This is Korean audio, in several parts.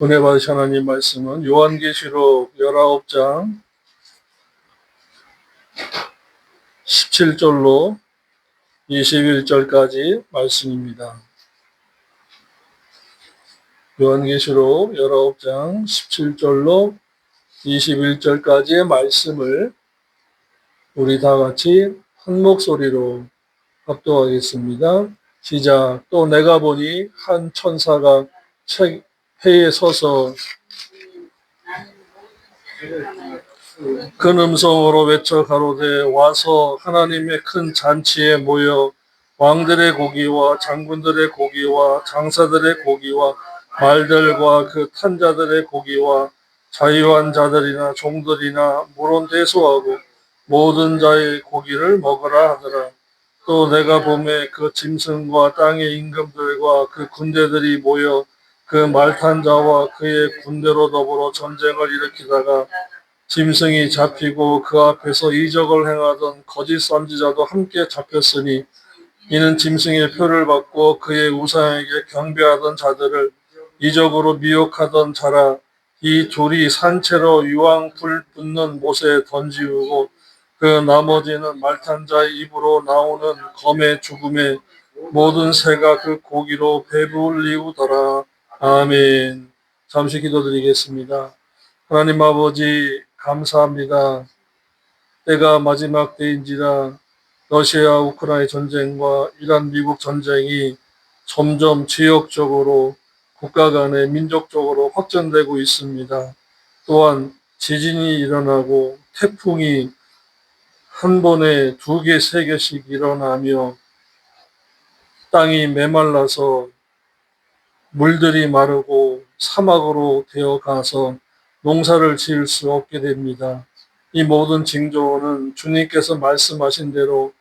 은혜 받으신 하나님 말씀은 요한계시록 19장 17절로 21절까지 말씀입니다. 요한계시록 19장 17절로 21절까지의 말씀을 우리 다 같이 한 목소리로 합독하겠습니다. 시작. 또 내가 보니 한 천사가 회에 서서 큰 음성으로 외쳐 가로되 와서 하나님의 큰 잔치에 모여 왕들의 고기와 장군들의 고기와 장사들의 고기와 말들과 그 탄 자들의 고기와 자유한 자들이나 종들이나 물론 대소하고 모든 자의 고기를 먹으라 하더라. 또 내가 봄에 그 짐승과 땅의 임금들과 그 군대들이 모여 그 말탄 자와 그의 군대로 더불어 전쟁을 일으키다가 짐승이 잡히고 그 앞에서 이적을 행하던 거짓 선지자도 함께 잡혔으니 이는 짐승의 표를 받고 그의 우상에게 경배하던 자들을 이적으로 미혹하던 자라. 이 둘이 산채로 유황 불 붙는 못에 던지우고 그 나머지는 말탄 자의 입으로 나오는 검의 죽음에 모든 새가 그 고기로 배불리우더라. 아멘. 잠시 기도드리겠습니다. 하나님 아버지 감사합니다. 때가 마지막 때인지라 러시아 우크라이나 전쟁과 이란 미국 전쟁이 점점 지역적으로 국가 간에 민족적으로 확전되고 있습니다. 또한 지진이 일어나고 태풍이 한 번에 2개, 3개씩 일어나며 땅이 메말라서 물들이 마르고 사막으로 되어가서 농사를 지을 수 없게 됩니다. 이 모든 징조는 주님께서 말씀하신 대로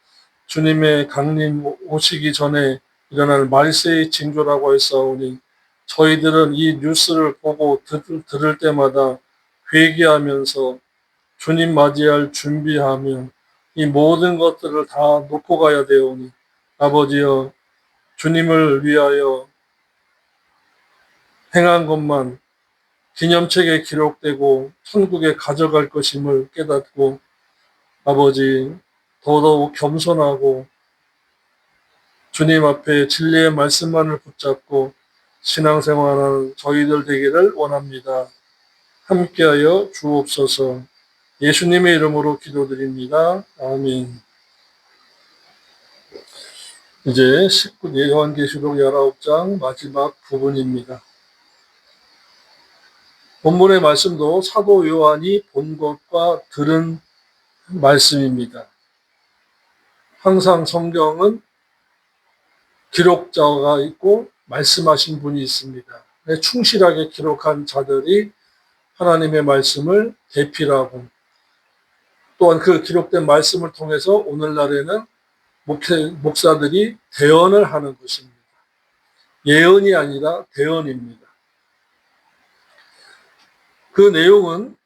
주님의 강림 오시기 전에 일어날 말세의 징조라고 했사오니 저희들은 이 뉴스를 보고 들을 때마다 회개하면서 주님 맞이할 준비하며 이 모든 것들을 다 놓고 가야 되오니 아버지여 주님을 위하여 행한 것만 기념책에 기록되고 천국에 가져갈 것임을 깨닫고 아버지 더더욱 겸손하고 주님 앞에 진리의 말씀만을 붙잡고 신앙생활하는 저희들 되기를 원합니다. 함께하여 주옵소서. 예수님의 이름으로 기도드립니다. 아멘. 이제 요한계시록 19장 마지막 부분입니다. 본문의 말씀도 사도 요한이 본 것과 들은 말씀입니다. 항상 성경은 기록자가 있고 말씀하신 분이 있습니다. 충실하게 기록한 자들이 하나님의 말씀을 대필하고 또한 그 기록된 말씀을 통해서 오늘날에는 목사들이 대언을 하는 것입니다. 예언이 아니라 대언입니다. 그 내용은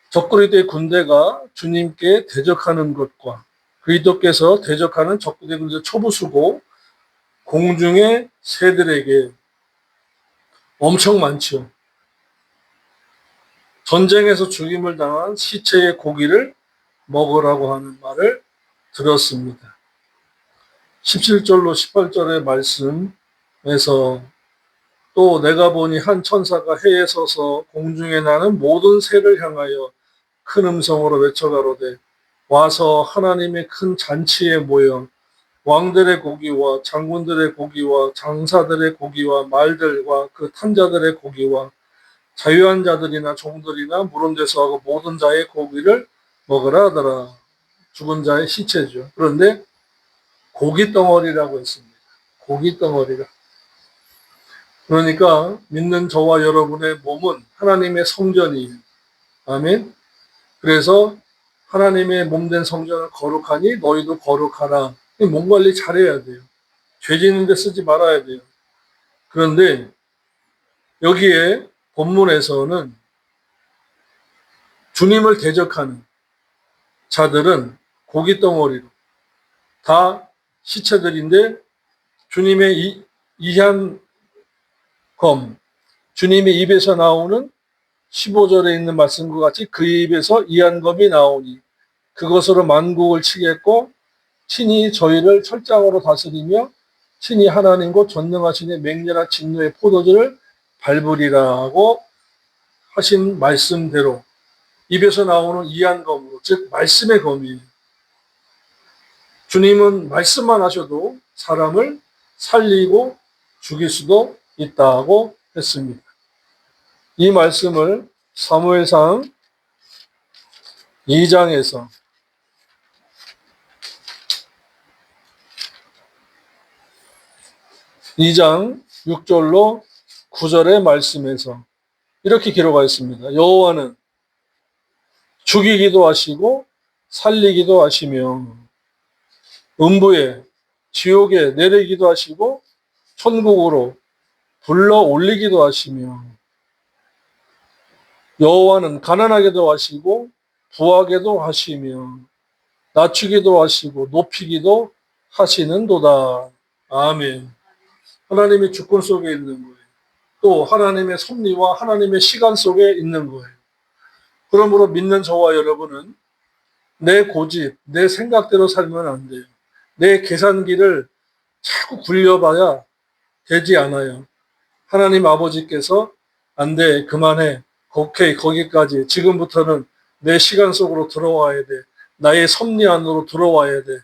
적그리스도의 군대가 주님께 대적하는 것과 그리스도께서 대적하는 적그리스도의 군대 초부수고 공중의 새들에게 엄청 많죠. 전쟁에서 죽임을 당한 시체의 고기를 먹으라고 하는 말을 들었습니다. 17절로 18절의 말씀에서 또 내가 보니 한 천사가 해에 서서 공중에 나는 모든 새를 향하여 큰 음성으로 외쳐 가로되 와서 하나님의 큰 잔치에 모여 왕들의 고기와 장군들의 고기와 장사들의 고기와 말들과 그 탄자들의 고기와 자유한 자들이나 종들이나 물은 데서 하고 모든 자의 고기를 먹으라 하더라. 죽은 자의 시체죠. 그런데 고기 덩어리라고 했습니다. 고기 덩어리가. 그러니까 믿는 저와 여러분의 몸은 하나님의 성전이에요. 아멘. 그래서 하나님의 몸된 성전을 거룩하니 너희도 거룩하라. 몸 관리 잘해야 돼요. 죄 짓는 데 쓰지 말아야 돼요. 그런데 여기에 본문에서는 주님을 대적하는 자들은 고기 덩어리로 다 시체들인데 주님의 이한 검, 주님의 입에서 나오는 15절에 있는 말씀과 같이 그 입에서 이한검이 나오니 그것으로 만국을 치겠고 친히 저희를 철장으로 다스리며 친히 하나님 곧 전능하시니 맹렬한 진노의 포도주를 밟으리라고 하신 말씀대로 입에서 나오는 이한검으로, 즉 말씀의 검이에요. 주님은 말씀만 하셔도 사람을 살리고 죽일 수도 있다고 했습니다. 이 말씀을 사무엘상 2장에서 2장 6절로 9절의 말씀에서 이렇게 기록하였습니다. 여호와는 죽이기도 하시고 살리기도 하시며 음부에 지옥에 내리기도 하시고 천국으로 불러 올리기도 하시며 여호와는 가난하게도 하시고 부하게도 하시며 낮추기도 하시고 높이기도 하시는도다. 아멘. 하나님의 주권 속에 있는 거예요. 또 하나님의 섭리와 하나님의 시간 속에 있는 거예요. 그러므로 믿는 저와 여러분은 내 고집, 내 생각대로 살면 안 돼요. 내 계산기를 자꾸 굴려봐야 되지 않아요. 하나님 아버지께서 안 돼, 그만해. 오케이, 거기까지. 지금부터는 내 시간 속으로 들어와야 돼. 나의 섭리 안으로 들어와야 돼.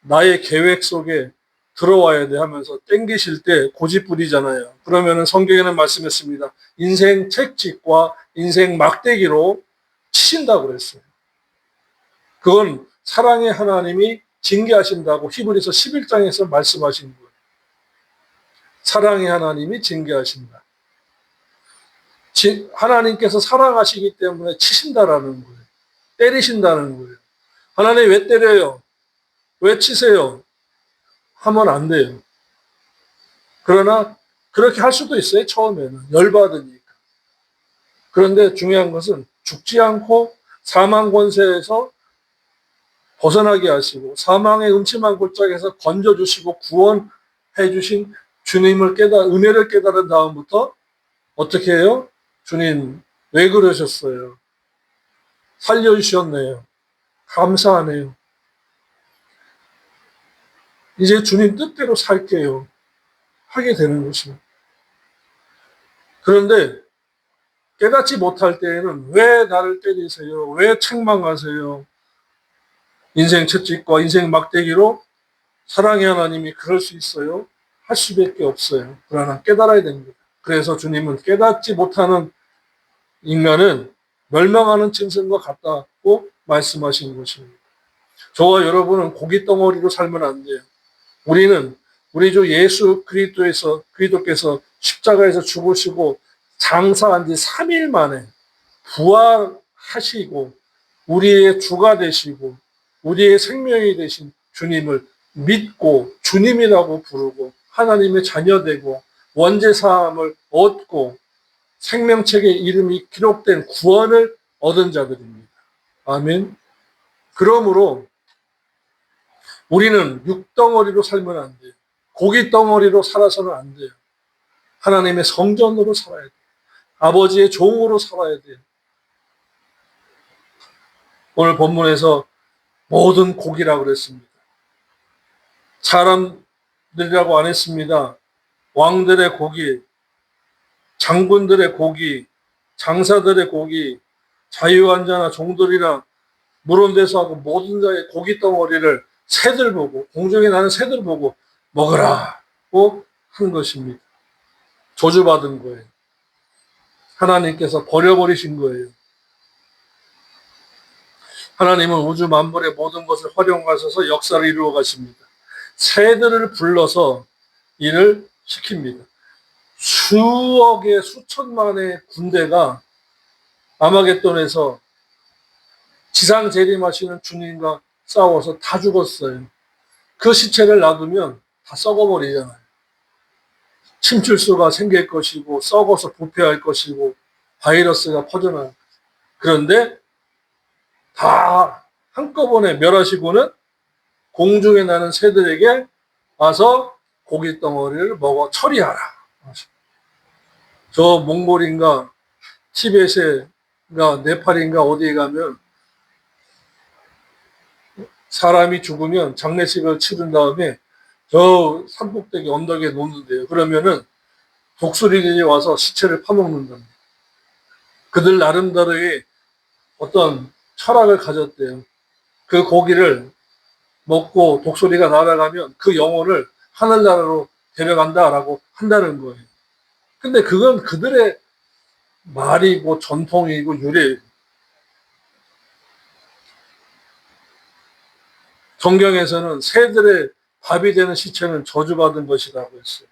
나의 계획 속에 들어와야 돼 하면서 땡기실 때 고집 부리잖아요. 그러면은 성경에는 말씀했습니다. 인생 책찍과 인생 막대기로 치신다고 그랬어요. 그건 사랑의 하나님이 징계하신다고 히브리서 11장에서 말씀하신 거예요. 사랑의 하나님이 징계하신다. 하나님께서 사랑하시기 때문에 치신다라는 거예요. 때리신다는 거예요. 하나님 왜 때려요? 왜 치세요? 하면 안 돼요. 그러나 그렇게 할 수도 있어요. 처음에는 열받으니까. 그런데 중요한 것은 죽지 않고 사망 권세에서 벗어나게 하시고 사망의 음침한 골짜기에서 건져주시고 구원해 주신 주님을 은혜를 깨달은 다음부터 어떻게 해요? 주님 왜 그러셨어요? 살려주셨네요. 감사하네요. 이제 주님 뜻대로 살게요. 하게 되는 것입니다. 그런데 깨닫지 못할 때에는 왜 나를 때리세요? 왜 책망하세요? 인생 채찍과 인생 막대기로 사랑의 하나님이 그럴 수 있어요? 할 수밖에 없어요. 그러나 깨달아야 됩니다. 그래서 주님은 깨닫지 못하는 인간은 멸망하는 짐승과 같다고 말씀하신 것입니다. 저와 여러분은 고깃덩어리로 살면 안 돼요. 우리는 우리 주 예수 그리스도께서 십자가에서 죽으시고 장사한 지 3일 만에 부활하시고 우리의 주가 되시고 우리의 생명이 되신 주님을 믿고 주님이라고 부르고 하나님의 자녀되고 원죄사함을 얻고 생명책의 이름이 기록된 구원을 얻은 자들입니다. 아멘. 그러므로 우리는 육덩어리로 살면 안 돼요. 고깃덩어리로 살아서는 안 돼요. 하나님의 성전으로 살아야 돼요. 아버지의 종으로 살아야 돼요. 오늘 본문에서 모든 고기라고 그랬습니다. 사람들이라고 안 했습니다. 왕들의 고기, 장군들의 고기, 장사들의 고기, 자유한 자나 종들이나 물온데서 하고 모든 자의 고기 덩어리를 새들 보고 공중에 나는 새들 보고 먹으라고 한 것입니다. 저주받은 거예요. 하나님께서 버려버리신 거예요. 하나님은 우주 만물의 모든 것을 활용하셔서 역사를 이루어 가십니다. 새들을 불러서 일을 시킵니다. 수억의 수천만의 군대가 아마겟돈에서 지상 재림하시는 주님과 싸워서 다 죽었어요. 그 시체를 놔두면 다 썩어버리잖아요. 침출수가 생길 것이고 썩어서 부패할 것이고 바이러스가 퍼져나갈 것이고. 그런데 다 한꺼번에 멸하시고는 공중에 나는 새들에게 와서 고깃덩어리를 먹어 처리하라. 저 몽골인가 티베트인가 네팔인가 어디에 가면 사람이 죽으면 장례식을 치른 다음에 저 산꼭대기 언덕에 놓는데요. 그러면은 독수리들이 와서 시체를 파먹는답니다. 그들 나름대로의 어떤 철학을 가졌대요. 그 고기를 먹고 독수리가 날아가면 그 영혼을 하늘나라로 데려간다라고 한다는 거예요. 근데 그건 그들의 말이고 전통이고 유래예요. 성경에서는 새들의 밥이 되는 시체는 저주받은 것이라고 했어요.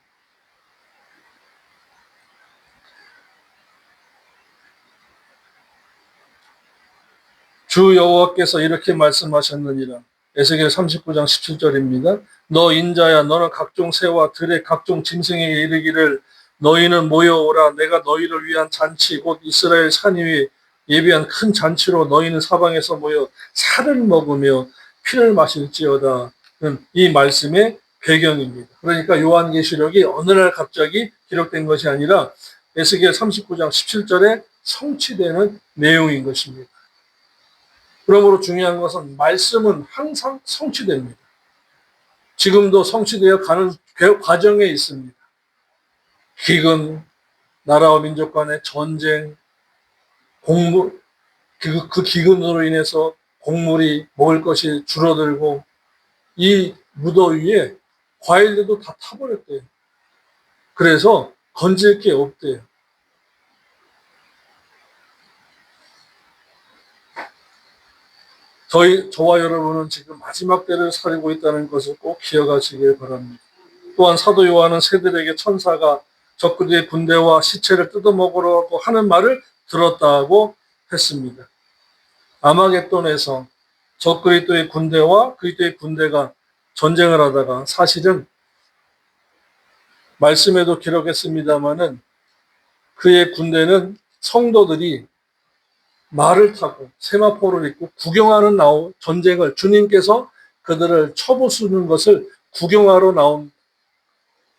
주 여호와께서 이렇게 말씀하셨느니라. 에스겔 39장 17절입니다. 너 인자야 너는 각종 새와 들의 각종 짐승에게 이르기를 너희는 모여오라. 내가 너희를 위한 잔치 곧 이스라엘 산 위에 예비한 큰 잔치로 너희는 사방에서 모여 살을 먹으며 피를 마실지어다. 이 말씀의 배경입니다. 그러니까 요한계시록이 어느 날 갑자기 기록된 것이 아니라 에스겔 39장 17절에 성취되는 내용인 것입니다. 그러므로 중요한 것은 말씀은 항상 성취됩니다. 지금도 성취되어 가는 과정에 있습니다. 기근, 나라와 민족 간의 전쟁, 곡물, 그 기근으로 인해서 곡물이 먹을 것이 줄어들고 이 무더위에 과일들도 다 타버렸대요. 그래서 건질 게 없대요. 저와 여러분은 지금 마지막 때를 살고 있다는 것을 꼭 기억하시길 바랍니다. 또한 사도 요한은 새들에게 천사가 적그리스도의 군대와 시체를 뜯어먹으라고 하는 말을 들었다고 했습니다. 아마겟돈에서 적그리스도의 군대와 그리스도의 군대가 전쟁을 하다가 사실은 말씀에도 기록했습니다마는 그의 군대는 성도들이 말을 타고 세마포를 입고 구경하는 전쟁을 주님께서 그들을 쳐부수는 것을 구경하러 나온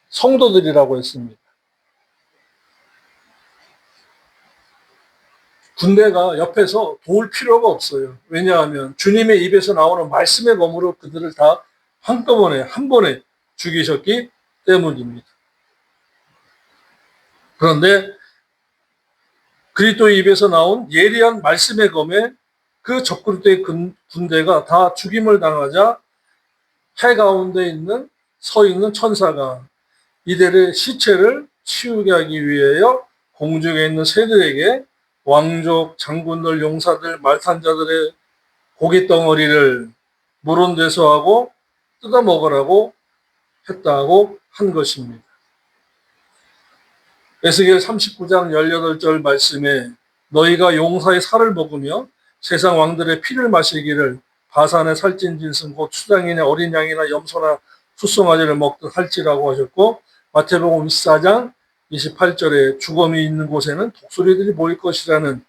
성도들이라고 했습니다. 군대가 옆에서 도울 필요가 없어요. 왜냐하면 주님의 입에서 나오는 말씀의 검으로 그들을 다 한꺼번에 한 번에 죽이셨기 때문입니다. 그런데 그리스도의 입에서 나온 예리한 말씀의 검에 그 적그리스도의 군대가 다 죽임을 당하자 해 가운데 서 있는 천사가 이들의 시체를 치우게 하기 위하여 공중에 있는 새들에게 왕족, 장군들, 용사들, 말탄자들의 고기 덩어리를 물은 데서 하고 뜯어 먹으라고 했다고 한 것입니다. 에스겔 39장 18절 말씀에 너희가 용사의 살을 먹으며 세상 왕들의 피를 마시기를 바산의 살찐 짐승 곧 수장이나 어린 양이나 염소나 숫송아지를 먹듯 할지라고 하셨고 마태복음 24장 28절에 죽음이 있는 곳에는 독수리들이 모일 것이라는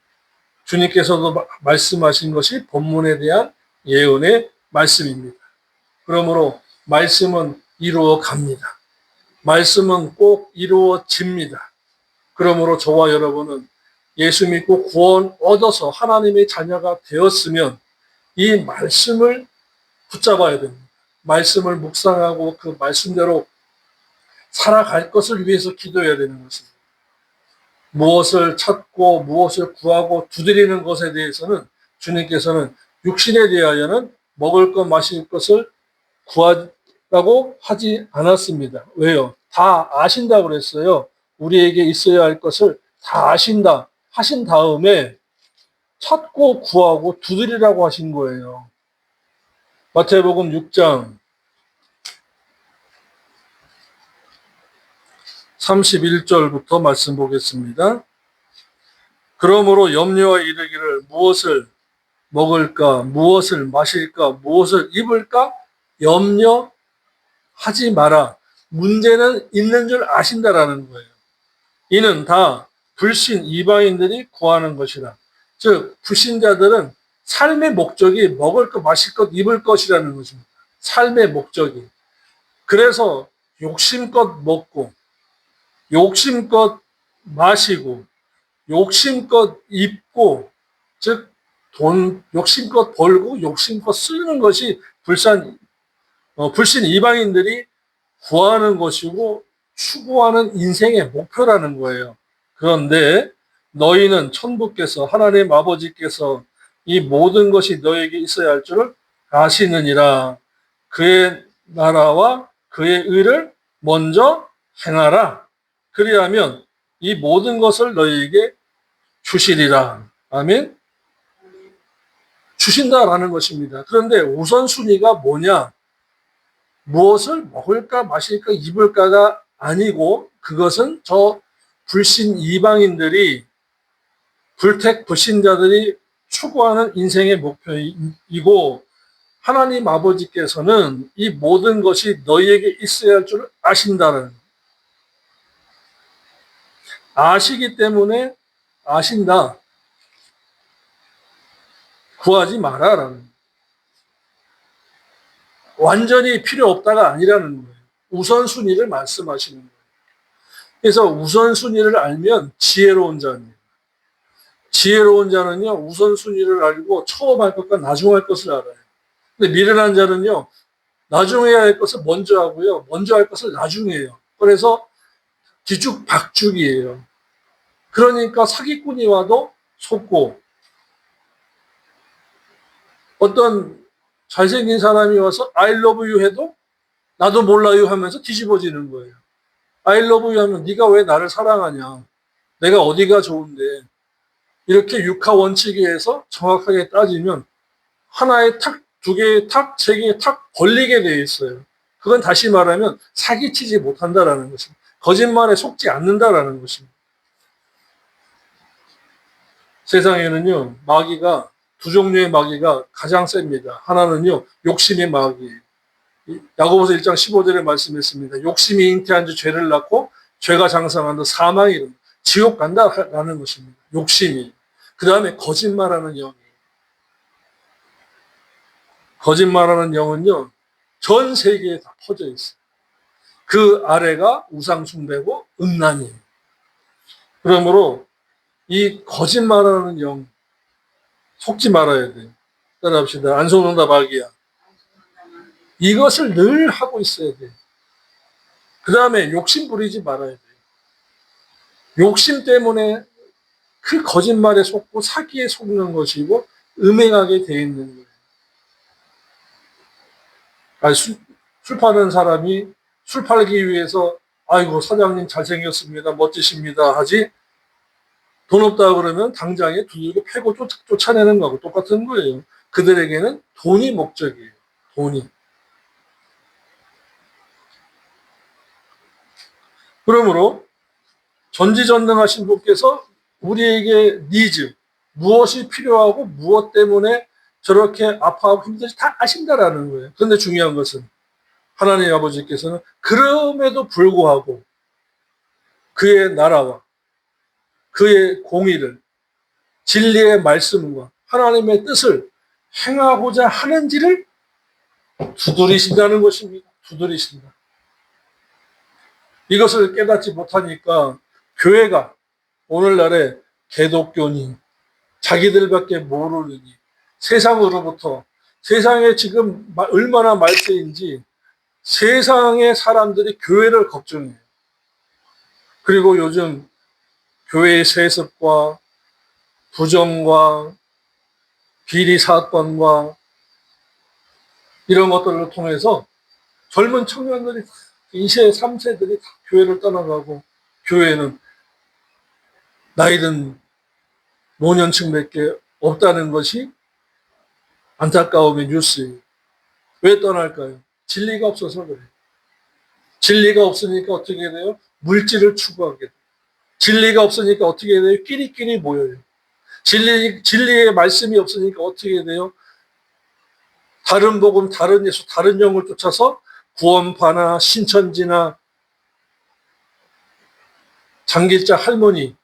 주님께서도 말씀하신 것이 본문에 대한 예언의 말씀입니다. 그러므로 말씀은 이루어 갑니다. 말씀은 꼭 이루어집니다. 그러므로 저와 여러분은 예수 믿고 구원 얻어서 하나님의 자녀가 되었으면 이 말씀을 붙잡아야 됩니다. 말씀을 묵상하고 그 말씀대로 살아갈 것을 위해서 기도해야 되는 것입니다. 무엇을 찾고 무엇을 구하고 두드리는 것에 대해서는 주님께서는 육신에 대하여는 먹을 것 마실 것을 구하라고 하지 않았습니다. 왜요? 다 아신다고 그랬어요. 우리에게 있어야 할 것을 다 아신다 하신 다음에 찾고 구하고 두드리라고 하신 거예요. 마태복음 6장 31절부터 말씀 보겠습니다. 그러므로 염려와 이르기를 무엇을 먹을까, 무엇을 마실까, 무엇을 입을까 염려하지 마라. 문제는 있는 줄 아신다라는 거예요. 이는 다 불신 이방인들이 구하는 것이라. 즉 불신자들은 삶의 목적이 먹을 것, 마실 것, 입을 것이라는 것입니다. 삶의 목적이. 그래서 욕심껏 먹고 욕심껏 마시고 욕심껏 입고, 즉 욕심껏 벌고 욕심껏 쓰는 것이 불신 이방인들이 구하는 것이고 추구하는 인생의 목표라는 거예요. 그런데 너희는 천부께서, 하나님 아버지께서 이 모든 것이 너에게 있어야 할 줄을 아시느니라. 그의 나라와 그의 의를 먼저 행하라. 그리하면 이 모든 것을 너희에게 주시리라. 아멘. 주신다라는 것입니다. 그런데 우선순위가 뭐냐? 무엇을 먹을까 마실까 입을까가 아니고, 그것은 저 불신 이방인들이, 불택 불신자들이 추구하는 인생의 목표이고, 하나님 아버지께서는 이 모든 것이 너희에게 있어야 할 줄 아신다는, 아시기 때문에 아신다, 구하지 마라라는, 완전히 필요 없다가 아니라는 거예요. 우선순위를 말씀하시는 거예요. 그래서 우선순위를 알면 지혜로운 자입니다. 지혜로운 자는요, 우선순위를 알고 처음 할 것과 나중 할 것을 알아요. 근데 미련한 자는요, 나중에 할 것을 먼저 하고요, 먼저 할 것을 나중에 해요. 그래서 뒤죽박죽이에요. 그러니까 사기꾼이 와도 속고, 어떤 잘생긴 사람이 와서 I love you 해도 나도 몰라요 하면서 뒤집어지는 거예요. I love you 하면 네가 왜 나를 사랑하냐, 내가 어디가 좋은데, 이렇게 육하 원칙에 의해서 정확하게 따지면 하나의 탁, 두 개의 탁, 세 개의 탁 벌리게 되어 있어요. 그건 다시 말하면 사기치지 못한다라는 것입니다. 거짓말에 속지 않는다라는 것입니다. 세상에는요, 마귀가, 두 종류의 마귀가 가장 셉니다. 하나는요, 욕심의 마귀예요. 야고보서 1장 15절에 말씀했습니다. 욕심이 잉태한 주 죄를 낳고 죄가 장성한 주 사망이 이릅니다. 지옥 간다라는 것입니다. 욕심이. 그 다음에 거짓말하는 영이. 거짓말하는 영은요, 전 세계에 다 퍼져 있어요. 그 아래가 우상숭배고 음란이에요. 그러므로 이 거짓말하는 영 속지 말아야 돼요. 따라합시다. 안 속는다 마귀야. 이것을 늘 하고 있어야 돼요. 그 다음에 욕심 부리지 말아야 돼요. 욕심 때문에 그 거짓말에 속고 사기에 속는 것이고 음행하게 되어 있는 거예요. 아니, 술 파는 사람이 술 팔기 위해서 아이고 사장님 잘생겼습니다, 멋지십니다 하지, 돈 없다 그러면 당장에 두들겨 패고 쫓아내는 거하고 똑같은 거예요. 그들에게는 돈이 목적이에요. 돈이. 그러므로 전지전능하신 분께서 우리에게 니즈, 무엇이 필요하고 무엇 때문에 저렇게 아파하고 힘든지 다 아신다라는 거예요. 그런데 중요한 것은 하나님 아버지께서는 그럼에도 불구하고 그의 나라와 그의 공의를, 진리의 말씀과 하나님의 뜻을 행하고자 하는지를 두드리신다는 것입니다. 두드리신다. 이것을 깨닫지 못하니까 교회가 오늘날의 개독교니, 자기들밖에 모르니, 세상으로부터, 세상에 지금 얼마나 말세인지 세상의 사람들이 교회를 걱정해요. 그리고 요즘 교회의 세습과 부정과 비리 사건과 이런 것들을 통해서 젊은 청년들이 2세, 3세들이 다 교회를 떠나가고, 교회는 나이든 노년층밖에 없다는 것이 안타까움의 뉴스예요. 왜 떠날까요? 진리가 없어서 그래요. 진리가 없으니까 어떻게 돼요? 물질을 추구하게 돼요. 진리가 없으니까 어떻게 돼요? 끼리끼리 모여요. 진리의 말씀이 없으니까 어떻게 돼요? 다른 복음, 다른 예수, 다른 영을 쫓아서 구원파나 신천지나 장길자 할머니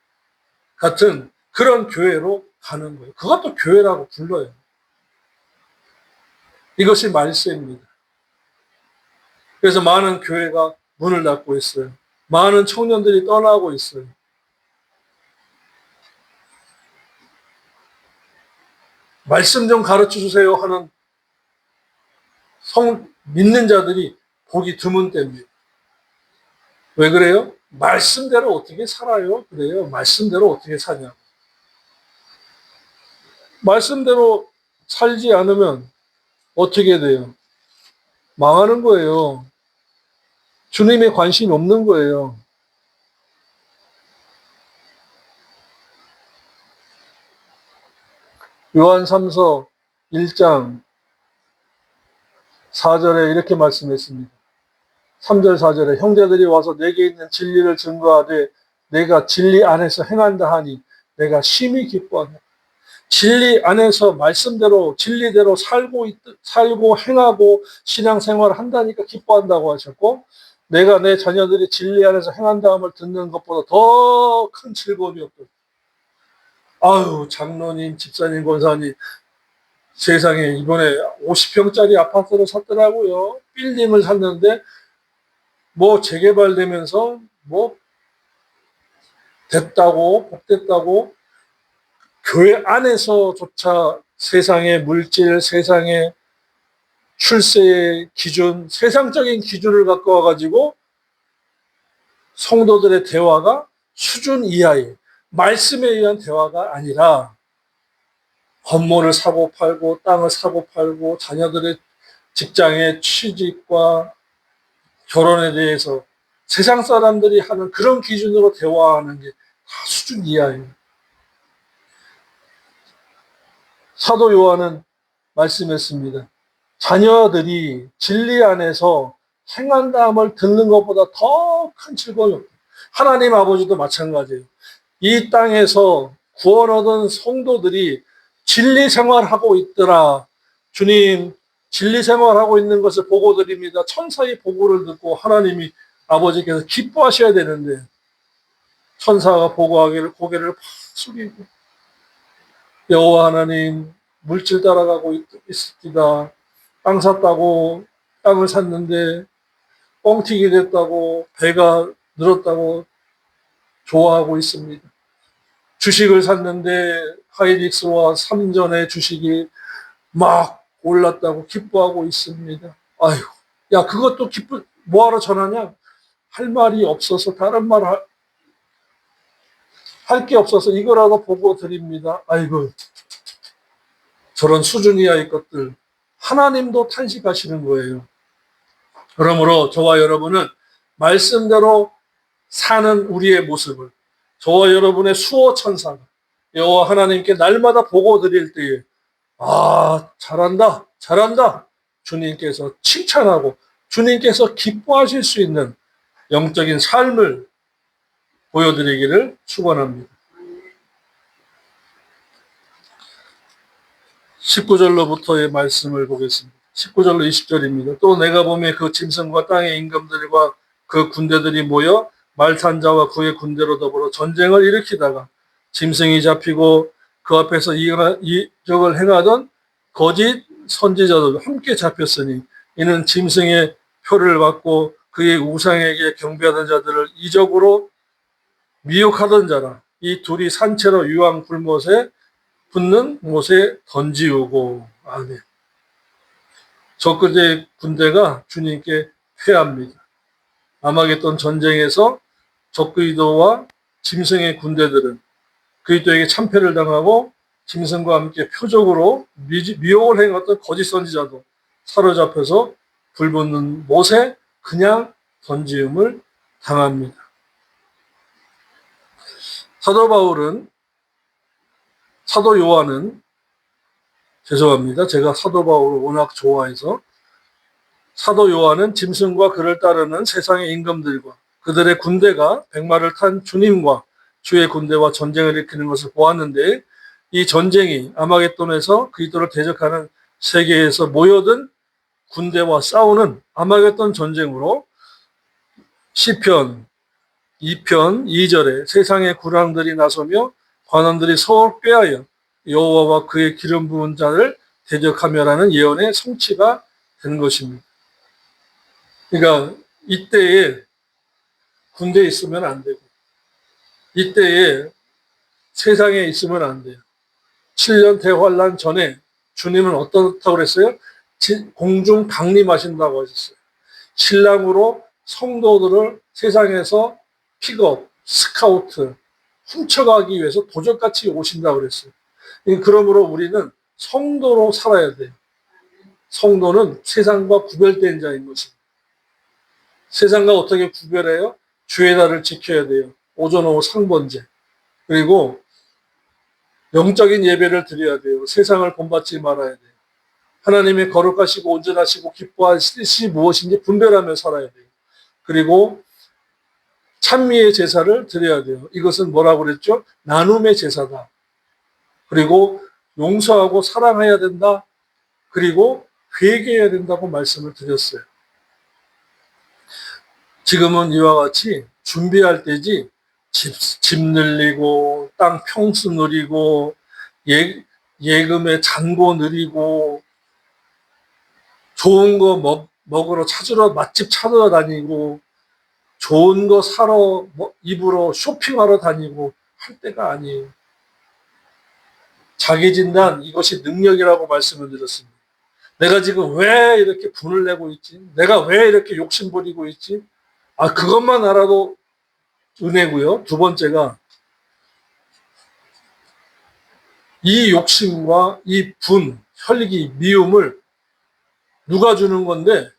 같은 그런 교회로 가는 거예요. 그것도 교회라고 불러요. 이것이 말세입니다. 그래서 많은 교회가 문을 닫고 있어요. 많은 청년들이 떠나고 있어요. 말씀 좀 가르쳐 주세요 하는 믿는 자들이 보기 드문 때입니다. 왜 그래요? 말씀대로 어떻게 살아요? 그래요. 말씀대로 어떻게 사냐. 말씀대로 살지 않으면 어떻게 돼요? 망하는 거예요. 주님의 관심이 없는 거예요. 요한 3서 1장 4절에 이렇게 말씀했습니다. 3절 4절에 형제들이 와서 내게 있는 진리를 증거하되 내가 진리 안에서 행한다 하니 내가 심히 기뻐하노라. 진리 안에서 말씀대로 진리대로 살고 행하고 신앙생활을 한다니까 기뻐한다고 하셨고, 내가 내 자녀들이 진리 안에서 행한다함을 듣는 것보다 더 큰 즐거움이 없다. 아유, 장로님, 집사님, 권사님, 세상에 이번에 50평짜리 아파트를 샀더라고요. 빌딩을 샀는데 뭐 재개발되면서 뭐 됐다고 복됐다고 교회 안에서조차 세상의 물질, 세상의 출세의 기준, 세상적인 기준을 갖고 와가지고 성도들의 대화가 수준 이하의 말씀에 의한 대화가 아니라 건물을 사고 팔고 땅을 사고 팔고 자녀들의 직장의 취직과 결혼에 대해서 세상 사람들이 하는 그런 기준으로 대화하는 게 다 수준 이하예요. 사도 요한은 말씀했습니다. 자녀들이 진리 안에서 행한다함을 듣는 것보다 더 큰 즐거움이 없다. 하나님 아버지도 마찬가지예요. 이 땅에서 구원 얻은 성도들이 진리 생활하고 있더라. 주님, 진리 생활하고 있는 것을 보고 드립니다. 천사의 보고를 듣고 하나님이 아버지께서 기뻐하셔야 되는데 천사가 보고하기를 고개를 팍 숙이고 여호와 하나님 물질 따라가고 있습니다. 땅 샀다고 땅을 샀는데 뻥튀기 됐다고 배가 늘었다고 좋아하고 있습니다. 주식을 샀는데 하이닉스와 삼전의 주식이 막 올랐다고 기뻐하고 있습니다. 아유, 야 그것도 뭐하러 전하냐? 할 말이 없어서 다른 말 할 게 없어서 이거라도 보고 드립니다. 아이고 저런 수준 이하의 것들 하나님도 탄식하시는 거예요. 그러므로 저와 여러분은 말씀대로 사는 우리의 모습을 저와 여러분의 수호 천사가 여호와 하나님께 날마다 보고 드릴 때에 아 잘한다 잘한다 주님께서 칭찬하고 주님께서 기뻐하실 수 있는 영적인 삶을 보여드리기를 축원합니다. 19절로부터의 말씀을 보겠습니다. 19절로 20절입니다. 또 내가 보매 그 짐승과 땅의 임금들과 그 군대들이 모여 말탄자와 그의 군대로 더불어 전쟁을 일으키다가 짐승이 잡히고 그 앞에서 이적을 행하던 거짓 선지자도 함께 잡혔으니 이는 짐승의 표를 받고 그의 우상에게 경배하던 자들을 이적으로 미혹하던 자라. 이 둘이 산채로 유황 불못에 붙는 못에 던지우고 아멘. 적그리스도의 군대가 주님께 패합니다. 아마겟돈 전쟁에서 적그리스도와 짐승의 군대들은 그리스도에게 참패를 당하고 짐승과 함께 표적으로 미혹을 행했던 거짓 선지자도 사로잡혀서 불붙는 못에 그냥 던지움을 당합니다. 사도 요한은 죄송합니다. 제가 사도 바울을 워낙 좋아해서 사도 요한은 짐승과 그를 따르는 세상의 임금들과 그들의 군대가 백마를 탄 주님과 주의 군대와 전쟁을 일으키는 것을 보았는데 이 전쟁이 아마겟돈에서 그리스도를 대적하는 세계에서 모여든 군대와 싸우는 아마겟돈 전쟁으로 시편 2편 2절에 세상의 군왕들이 나서며 관원들이 서로 꾀하여 여호와와 그의 기름 부은 자를 대적하며라는 예언의 성취가 된 것입니다. 그러니까 이때에 군대에 있으면 안 되고 이때에 세상에 있으면 안 돼요. 7년 대환란 전에 주님은 어떻다고 그랬어요? 공중 강림하신다고 하셨어요. 신랑으로 성도들을 세상에서 픽업, 스카우트, 훔쳐가기 위해서 도적같이 오신다고 그랬어요. 그러므로 우리는 성도로 살아야 돼요. 성도는 세상과 구별된 자인 것입니다. 세상과 어떻게 구별해요? 주의 날을 지켜야 돼요. 오전 오후 상번제. 그리고 영적인 예배를 드려야 돼요. 세상을 본받지 말아야 돼요. 하나님의 거룩하시고 온전하시고 기뻐하실 뜻이 무엇인지 분별하며 살아야 돼요. 그리고 찬미의 제사를 드려야 돼요. 이것은 뭐라고 그랬죠? 나눔의 제사다. 그리고 용서하고 사랑해야 된다. 그리고 회개해야 된다고 말씀을 드렸어요. 지금은 이와 같이 준비할 때지 집 늘리고 땅 평수 누리고 예금의 잔고 누리고 좋은 거 먹으러 찾으러 맛집 찾으러 다니고 좋은 거 사러 입으러 쇼핑하러 다니고 할 때가 아니에요. 자기 진단 이것이 능력이라고 말씀을 드렸습니다. 내가 지금 왜 이렇게 분을 내고 있지? 내가 왜 이렇게 욕심 부리고 있지? 그것만 알아도 은혜고요. 두 번째가 이 욕심과 이 분, 혈기, 미움을 누가 주는 건데?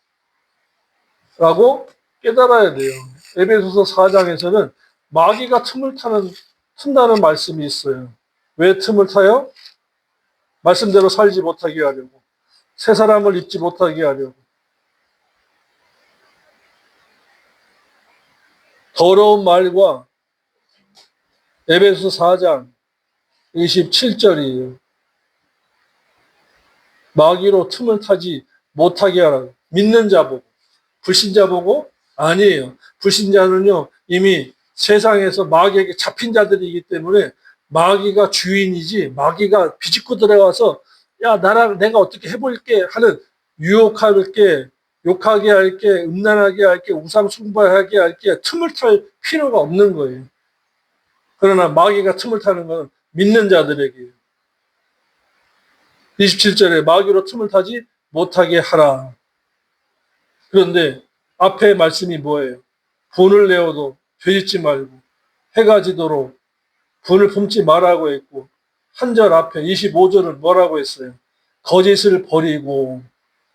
라고 깨달아야 돼요. 에베소서 4장에서는 마귀가 튼다는 말씀이 있어요. 왜 틈을 타요? 말씀대로 살지 못하게 하려고. 새 사람을 입지 못하게 하려고. 더러운 말과 에베소서 4장 27절이에요. 마귀로 틈을 타지 못하게 하라고. 믿는 자 보고. 불신자 보고? 아니에요. 불신자는요, 이미 세상에서 마귀에게 잡힌 자들이기 때문에 마귀가 주인이지, 마귀가 비집고 들어가서, 야, 나랑 내가 어떻게 해볼게 하는 유혹할게, 욕하게 할게, 음란하게 할게, 우상 숭배하게 할게, 틈을 탈 필요가 없는 거예요. 그러나 마귀가 틈을 타는 건 믿는 자들에게요. 27절에 마귀로 틈을 타지 못하게 하라. 그런데 앞에 말씀이 뭐예요? 분을 내어도 되짓지 말고 해가 지도록 분을 품지 말라고 했고 한 절 앞에 25절은 뭐라고 했어요? 거짓을 버리고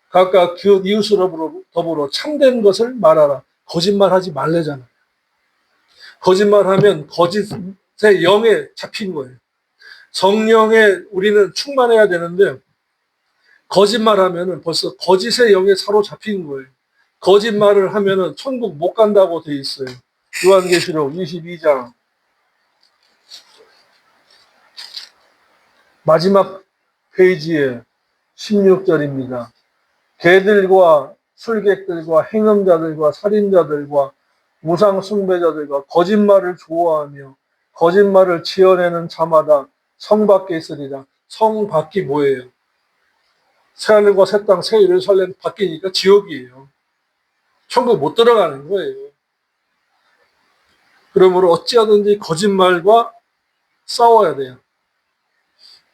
각각 그 이웃으로 더불어 참된 것을 말하라. 거짓말하지 말래잖아요. 거짓말하면 거짓의 영에 잡힌 거예요. 성령에 우리는 충만해야 되는데 거짓말하면은 벌써 거짓의 영에 사로잡힌 거예요. 거짓말을 하면은 천국 못 간다고 돼 있어요. 요한계시록 22장 마지막 페이지에 16절입니다. 개들과 술객들과 행음자들과 살인자들과 우상 숭배자들과 거짓말을 좋아하며 거짓말을 지어내는 자마다 성 밖에 있으리라. 성 밖이 뭐예요? 새하늘과 새 땅, 새 예루살렘 밖이니까 지옥이에요. 천국 못 들어가는 거예요. 그러므로 어찌하든지 거짓말과 싸워야 돼요.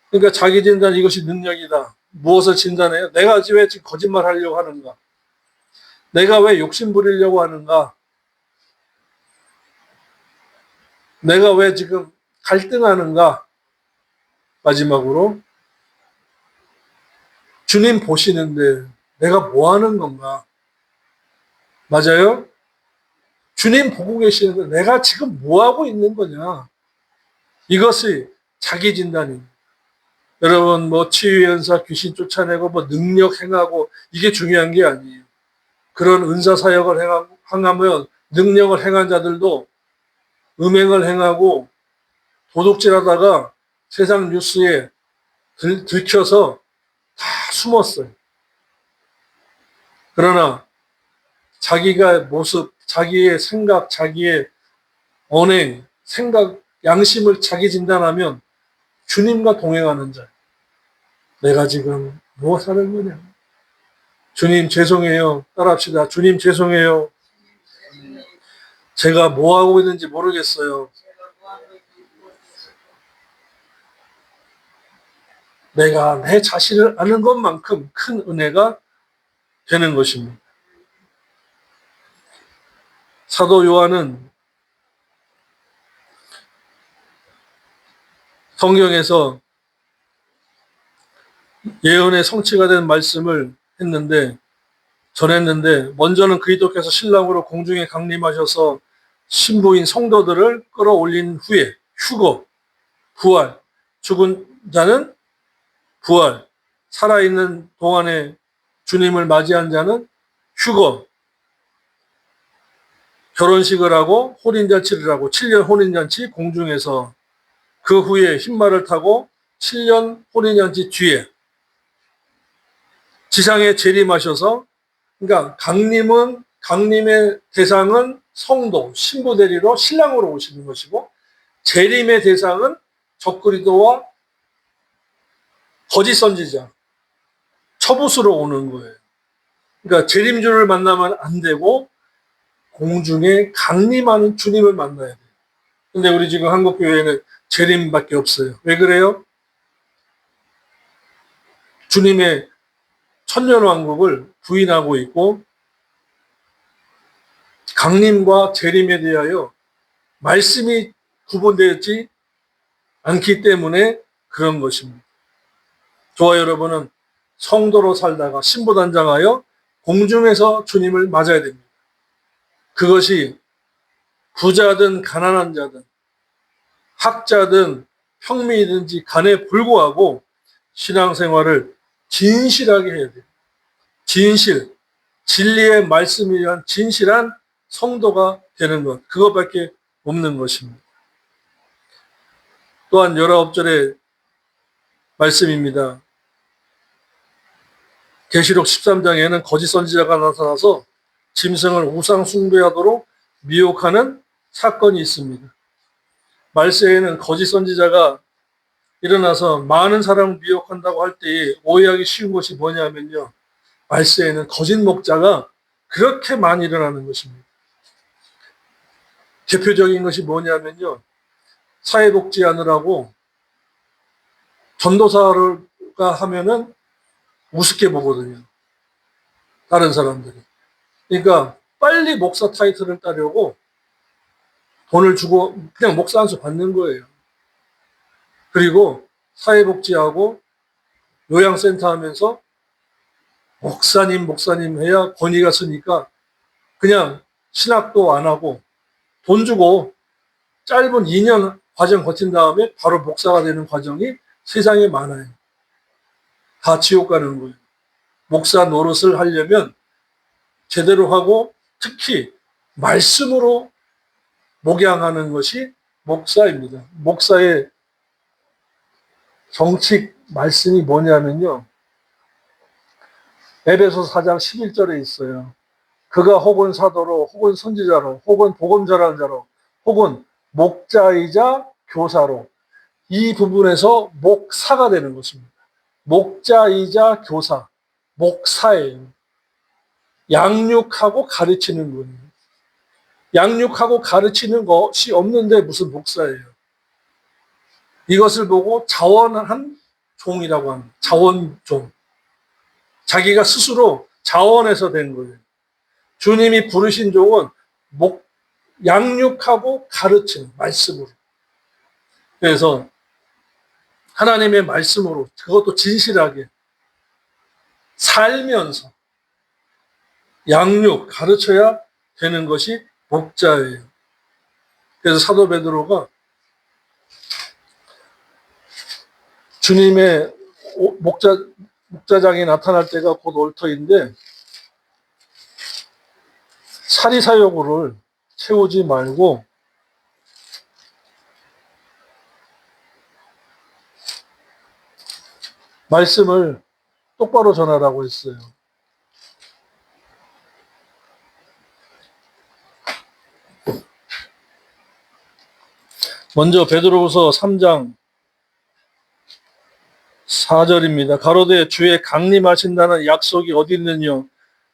그러니까 자기 진단 이것이 능력이다. 무엇을 진단해요? 내가 왜 지금 거짓말 하려고 하는가? 내가 왜 욕심 부리려고 하는가? 내가 왜 지금 갈등하는가? 마지막으로 주님 보시는데 내가 뭐 하는 건가? 맞아요? 주님 보고 계시는데 내가 지금 뭐 하고 있는 거냐? 이것이 자기 진단입니다. 여러분 치유연사 귀신 쫓아내고 능력 행하고 이게 중요한 게 아니에요. 그런 은사 사역을 행하면 능력을 행한 자들도 음행을 행하고 도둑질하다가 세상 뉴스에 들켜서 다 숨었어요. 그러나 자기가 모습, 자기의 생각, 자기의 언행, 생각, 양심을 자기 진단하면 주님과 동행하는 자. 내가 지금 무엇 하는 거냐? 주님 죄송해요. 따라합시다. 주님 죄송해요. 제가 뭐 하고 있는지 모르겠어요. 내가 내 자신을 아는 것만큼 큰 은혜가 되는 것입니다. 사도 요한은 성경에서 예언의 성취가 된 말씀을 전했는데 먼저는 그리스도께서 신랑으로 공중에 강림하셔서 신부인 성도들을 끌어올린 후에 휴거, 부활, 죽은 자는 부활, 살아있는 동안에 주님을 맞이한 자는 휴거, 결혼식을 하고 혼인잔치를 하고 7년 혼인잔치 공중에서 그 후에 흰말을 타고 7년 혼인잔치 뒤에 지상에 재림하셔서 그러니까 강림의 대상은 성도, 신부 대리로 신랑으로 오시는 것이고 재림의 대상은 적그리스도와 거짓 선지자, 처부수로 오는 거예요. 그러니까 재림주를 만나면 안 되고 공중에 강림하는 주님을 만나야 돼요. 근데 우리 지금 한국 교회는 재림밖에 없어요. 왜 그래요? 주님의 천년왕국을 부인하고 있고 강림과 재림에 대하여 말씀이 구분되지 않기 때문에 그런 것입니다. 저와 여러분은 성도로 살다가 신부단장하여 공중에서 주님을 맞아야 됩니다. 그것이 부자든 가난한 자든 학자든 평민이든지 간에 불구하고 신앙생활을 진실하게 해야 돼요. 진리의 말씀에 의한 진실한 성도가 되는 것, 그것밖에 없는 것입니다. 또한 19절의 말씀입니다. 계시록 13장에는 거짓 선지자가 나타나서 짐승을 우상 숭배하도록 미혹하는 사건이 있습니다. 말세에는 거짓 선지자가 일어나서 많은 사람을 미혹한다고 할 때에 오해하기 쉬운 것이 뭐냐면요. 말세에는 거짓 목자가 그렇게 많이 일어나는 것입니다. 대표적인 것이 뭐냐면요. 사회복지하느라고 전도사가 하면은 우습게 보거든요. 다른 사람들이. 그러니까 빨리 목사 타이틀을 따려고 돈을 주고 그냥 목사 한 수 받는 거예요. 그리고 사회복지하고 요양센터 하면서 목사님 해야 권위가 쓰니까 그냥 신학도 안 하고 돈 주고 짧은 2년 과정 거친 다음에 바로 목사가 되는 과정이 세상에 많아요. 다 지옥 가는 거예요. 목사 노릇을 하려면 제대로 하고 특히 말씀으로 목양하는 것이 목사입니다. 목사의 정식 말씀이 뭐냐면요. 에베소서 4장 11절에 있어요. 그가 혹은 사도로 혹은 선지자로 혹은 복음 전하는 자로 혹은 목자이자 교사로 이 부분에서 목사가 되는 것입니다. 목자이자 교사, 목사예요. 양육하고 가르치는 거예요. 양육하고 가르치는 것이 없는데 무슨 목사예요. 이것을 보고 자원한 종이라고 합니다. 자원종. 자기가 스스로 자원해서 된 거예요. 주님이 부르신 종은 양육하고 가르치는 말씀으로. 그래서 하나님의 말씀으로 그것도 진실하게 살면서 양육, 가르쳐야 되는 것이 목자예요. 그래서 사도 베드로가 주님의 목자장이 나타날 때가 곧 올 터인데 사리사욕을 채우지 말고 말씀을 똑바로 전하라고 했어요. 먼저 베드로후서 3장 4절입니다. 가로되 주의 강림하신다는 약속이 어디 있느뇨?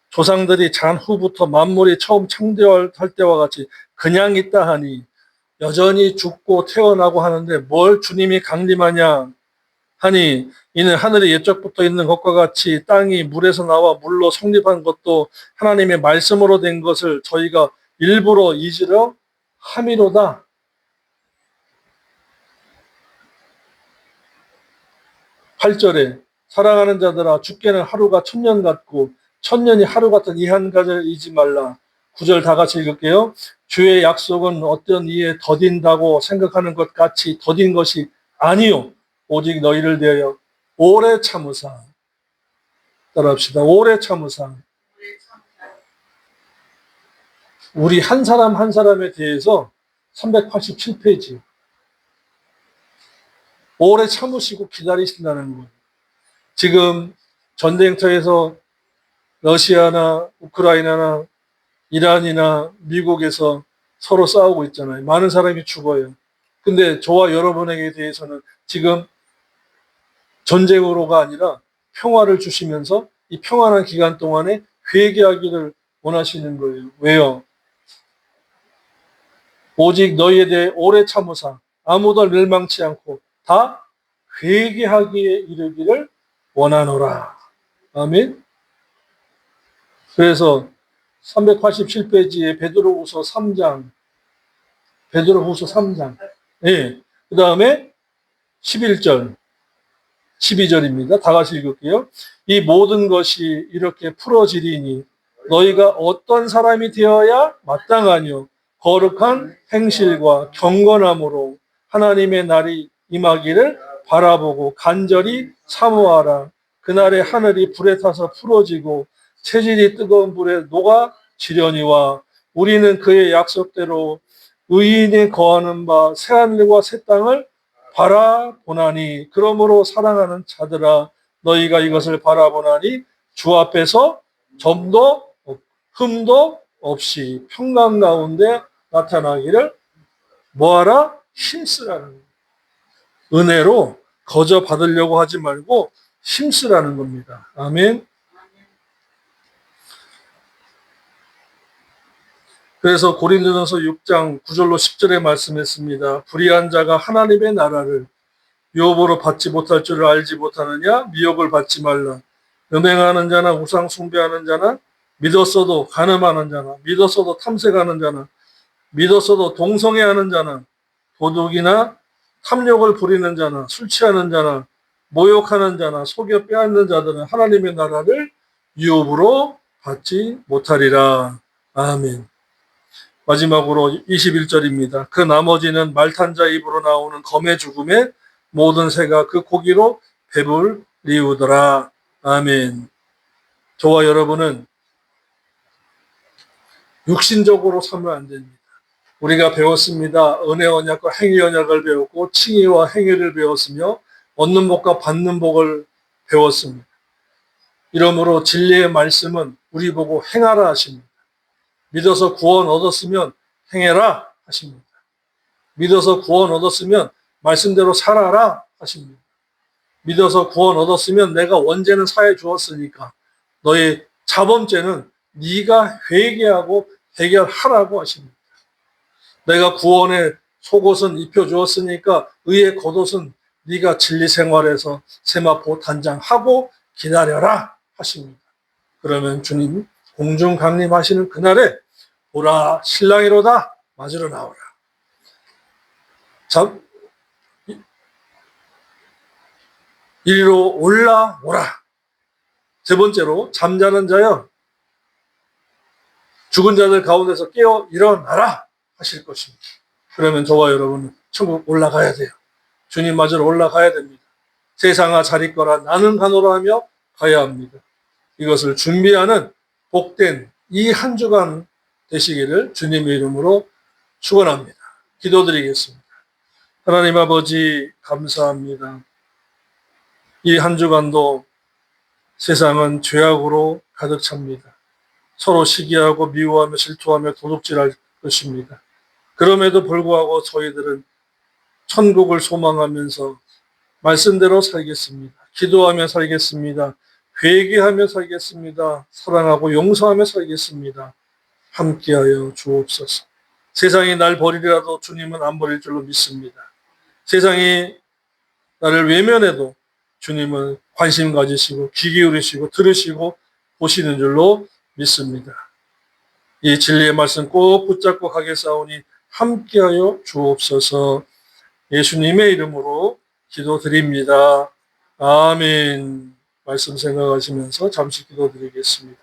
조상들이 잔후부터 만물이 처음 창조할 때와 같이 그냥 있다 하니 여전히 죽고 태어나고 하는데 뭘 주님이 강림하냐 하니 이는 하늘이 옛적부터 있는 것과 같이 땅이 물에서 나와 물로 성립한 것도 하나님의 말씀으로 된 것을 저희가 일부러 잊으려 함이로다. 8절에 사랑하는 자들아 주께는 하루가 천년 같고 천년이 하루 같은 이 한 가지를 잊지 말라. 9절 다 같이 읽을게요. 주의 약속은 어떤 이에 더딘다고 생각하는 것 같이 더딘 것이 아니요 오직 너희를 대하여 오래 참으사. 따라합시다. 오래 참으사. 우리 한 사람 한 사람에 대해서 387페이지 오래 참으시고 기다리신다는 거예요. 지금 전쟁터에서 러시아나 우크라이나나 이란이나 미국에서 서로 싸우고 있잖아요. 많은 사람이 죽어요. 근데 저와 여러분에게 대해서는 지금 전쟁으로가 아니라 평화를 주시면서 이 평안한 기간 동안에 회개하기를 원하시는 거예요. 왜요? 오직 너희에 대해 오래 참으사 아무도 멸망치 않고 다 회개하기에 이르기를 원하노라. 아멘. 그래서 387페이지에 베드로후서 3장, 베드로후서 3장. 예. 그 다음에 11절, 12절입니다. 다 같이 읽을게요. 이 모든 것이 이렇게 풀어지리니 너희가 어떤 사람이 되어야 마땅하뇨. 거룩한 행실과 경건함으로 하나님의 날이 임하기를 바라보고 간절히 사모하라. 그날에 하늘이 불에 타서 풀어지고 체질이 뜨거운 불에 녹아 지려니와 우리는 그의 약속대로 의인이 거하는 바 새하늘과 새 땅을 바라보나니 그러므로 사랑하는 자들아 너희가 이것을 바라보나니 주 앞에서 점도 흠도 없이 평강 가운데 나타나기를 뭐하라? 힘쓰라는 거예요. 은혜로 거저 받으려고 하지 말고 힘쓰라는 겁니다. 아멘. 그래서 고린도전서 6장 9절로 10절에 말씀했습니다. 불의한 자가 하나님의 나라를 유업으로 받지 못할 줄을 알지 못하느냐? 미혹을 받지 말라. 음행하는 자나 우상 숭배하는 자나 믿었어도 간음하는 자나 믿었어도 탐색하는 자나 믿었어도 동성애하는 자나 도둑이나 탐욕을 부리는 자나 술 취하는 자나 모욕하는 자나 속여 빼앗는 자들은 하나님의 나라를 유업으로 받지 못하리라. 아멘. 마지막으로 21절입니다. 그 나머지는 말탄 자 입으로 나오는 검의 죽음에 모든 새가 그 고기로 배불리우더라. 아멘. 저와 여러분은 육신적으로 살면 안 됩니다. 우리가 배웠습니다. 은혜 언약과 행위 언약을 배웠고 칭의와 행위를 배웠으며 얻는 복과 받는 복을 배웠습니다. 이러므로 진리의 말씀은 우리 보고 행하라 하십니다. 믿어서 구원 얻었으면 행해라 하십니다. 믿어서 구원 얻었으면 말씀대로 살아라 하십니다. 믿어서 구원 얻었으면 내가 원죄는 사해 주었으니까 너의 자범죄는 네가 회개하고 해결하라고 하십니다. 내가 구원의 속옷은 입혀주었으니까 의의 겉옷은 네가 진리 생활에서 세마포 단장하고 기다려라 하십니다. 그러면 주님 공중 강림하시는 그날에 보라 신랑이로다 맞으러 나오라. 이리로 올라오라. 세 번째로 잠자는 자여 죽은 자들 가운데서 깨어 일어나라 하실 것입니다. 그러면 저와 여러분은 천국 올라가야 돼요. 주님 맞으러 올라가야 됩니다. 세상아 잘 있거라 나는 가노라 하며 가야 합니다. 이것을 준비하는 복된 이 한 주간 되시기를 주님의 이름으로 축원합니다. 기도드리겠습니다. 하나님 아버지 감사합니다. 이 한 주간도 세상은 죄악으로 가득 찹니다. 서로 시기하고 미워하며 질투하며 도둑질할 것입니다. 그럼에도 불구하고 저희들은 천국을 소망하면서 말씀대로 살겠습니다. 기도하며 살겠습니다. 회개하며 살겠습니다. 사랑하고 용서하며 살겠습니다. 함께하여 주옵소서. 세상이 날 버리더라도 주님은 안 버릴 줄로 믿습니다. 세상이 나를 외면해도 주님은 관심 가지시고 귀 기울이시고 들으시고 보시는 줄로 믿습니다. 이 진리의 말씀 꼭 붙잡고 가겠사오니 함께하여 주옵소서. 예수님의 이름으로 기도드립니다. 아멘. 말씀 생각하시면서 잠시 기도드리겠습니다.